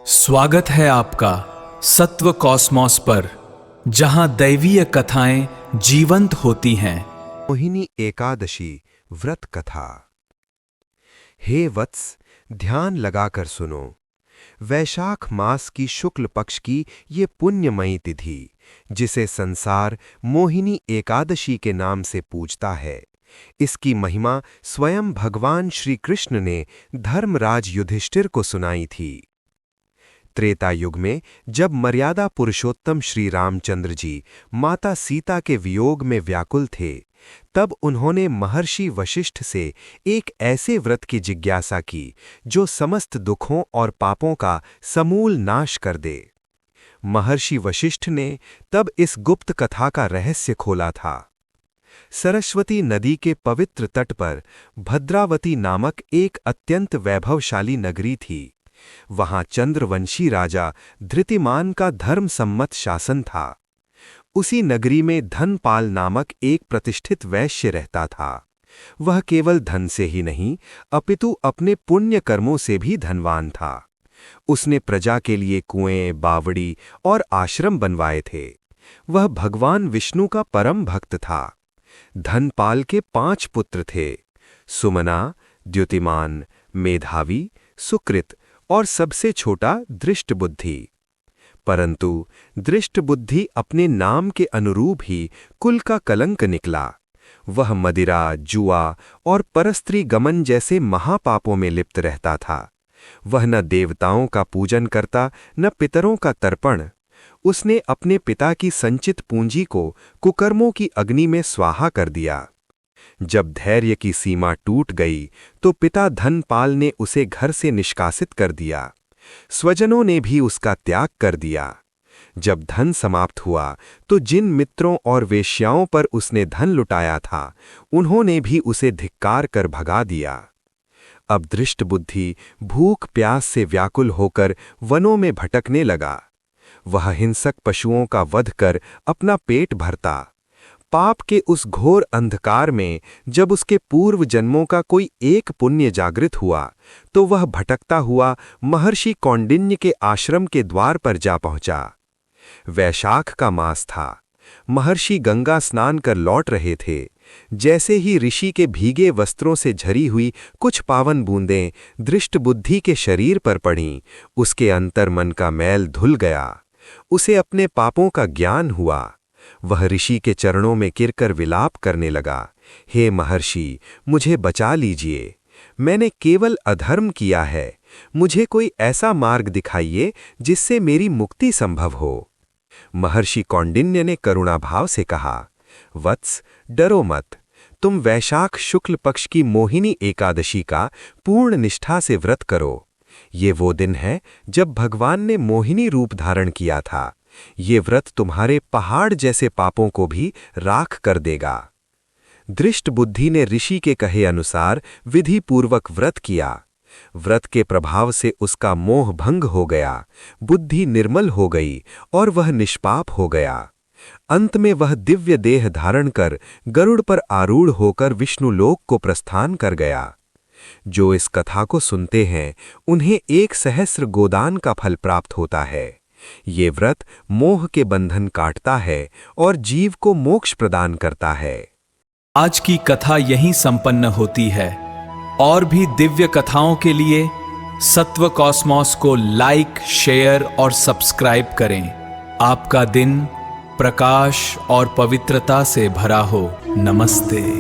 स्वागत है आपका सत्व कॉस्मोस पर, जहां दैवीय कथाएं जीवंत होती हैं। मोहिनी एकादशी व्रत कथा। हे वत्स, ध्यान लगाकर सुनो। वैशाख मास की शुक्ल पक्ष की ये पुण्यमयी तिथि, जिसे संसार मोहिनी एकादशी के नाम से पूजता है, इसकी महिमा स्वयं भगवान श्री कृष्ण ने धर्मराज युधिष्ठिर को सुनाई थी। त्रेता युग में जब मर्यादा पुरुषोत्तम श्री रामचंद्र जी माता सीता के वियोग में व्याकुल थे, तब उन्होंने महर्षि वशिष्ठ से एक ऐसे व्रत की जिज्ञासा की जो समस्त दुखों और पापों का समूल नाश कर दे। महर्षि वशिष्ठ ने तब इस गुप्त कथा का रहस्य खोला था। सरस्वती नदी के पवित्र तट पर भद्रावती नामक एक अत्यंत वैभवशाली नगरी थी। वहां चंद्रवंशी राजा धृतिमान का धर्मसम्मत शासन था। उसी नगरी में धनपाल नामक एक प्रतिष्ठित वैश्य रहता था। वह केवल धन से ही नहीं, अपितु अपने पुण्य कर्मों से भी धनवान था। उसने प्रजा के लिए कुएं, बावड़ी और आश्रम बनवाए थे। वह भगवान विष्णु का परम भक्त था। धनपाल के 5 पुत्र थे: सुमना, द्युतिमान, मेधावी, सुकृत और सबसे छोटा दृष्टबुद्धि। परंतु दृष्टबुद्धि अपने नाम के अनुरूप ही कुल का कलंक निकला। वह मदिरा, जुआ और परस्त्री गमन जैसे महापापों में लिप्त रहता था। वह न देवताओं का पूजन करता, न पितरों का तर्पण। उसने अपने पिता की संचित पूंजी को कुकर्मों की अग्नि में स्वाहा कर दिया। जब धैर्य की सीमा टूट गई तो पिता धनपाल ने उसे घर से निष्कासित कर दिया। स्वजनों ने भी उसका त्याग कर दिया। जब धन समाप्त हुआ तो जिन मित्रों और वेश्याओं पर उसने धन लुटाया था, उन्होंने भी उसे धिक्कार कर भगा दिया। अब दृष्टबुद्धि भूख प्यास से व्याकुल होकर वनों में भटकने लगा। वह हिंसक पशुओं का वध कर अपना पेट भरता। पाप के उस घोर अंधकार में जब उसके पूर्व जन्मों का कोई एक पुण्य जागृत हुआ, तो वह भटकता हुआ महर्षि कौंडिन्य के आश्रम के द्वार पर जा पहुंचा। वैशाख का मास था। महर्षि गंगा स्नान कर लौट रहे थे। जैसे ही ऋषि के भीगे वस्त्रों से झरी हुई कुछ पावन बूंदें दृष्टबुद्धि के शरीर पर पड़ीं, उसके अंतर्मन का मैल धुल गया। उसे अपने पापों का ज्ञान हुआ। वह ऋषि के चरणों में गिरकर विलाप करने लगा, हे महर्षि, मुझे बचा लीजिए। मैंने केवल अधर्म किया है। मुझे कोई ऐसा मार्ग दिखाइए जिससे मेरी मुक्ति संभव हो। महर्षि कौंडिन्य ने करुणाभाव से कहा, वत्स, डरो मत। तुम वैशाख शुक्ल पक्ष की मोहिनी एकादशी का पूर्ण निष्ठा से व्रत करो। ये वो दिन है जब भगवान ने मोहिनी रूप धारण किया था। ये व्रत तुम्हारे पहाड़ जैसे पापों को भी राख कर देगा। दृष्टबुद्धि ने ऋषि के कहे अनुसार विधि पूर्वक व्रत किया। व्रत के प्रभाव से उसका मोह भंग हो गया, बुद्धि निर्मल हो गई और वह निष्पाप हो गया। अंत में वह दिव्य देह धारण कर गरुड़ पर आरूढ़ होकर विष्णुलोक को प्रस्थान कर गया। जो इस कथा को सुनते हैं, उन्हें 1 सहस्र गोदान का फल प्राप्त होता है। ये व्रत मोह के बंधन काटता है और जीव को मोक्ष प्रदान करता है। आज की कथा यहीं संपन्न होती है। और भी दिव्य कथाओं के लिए सत्व कॉस्मोस को लाइक, शेयर और सब्सक्राइब करें। आपका दिन प्रकाश और पवित्रता से भरा हो। नमस्ते।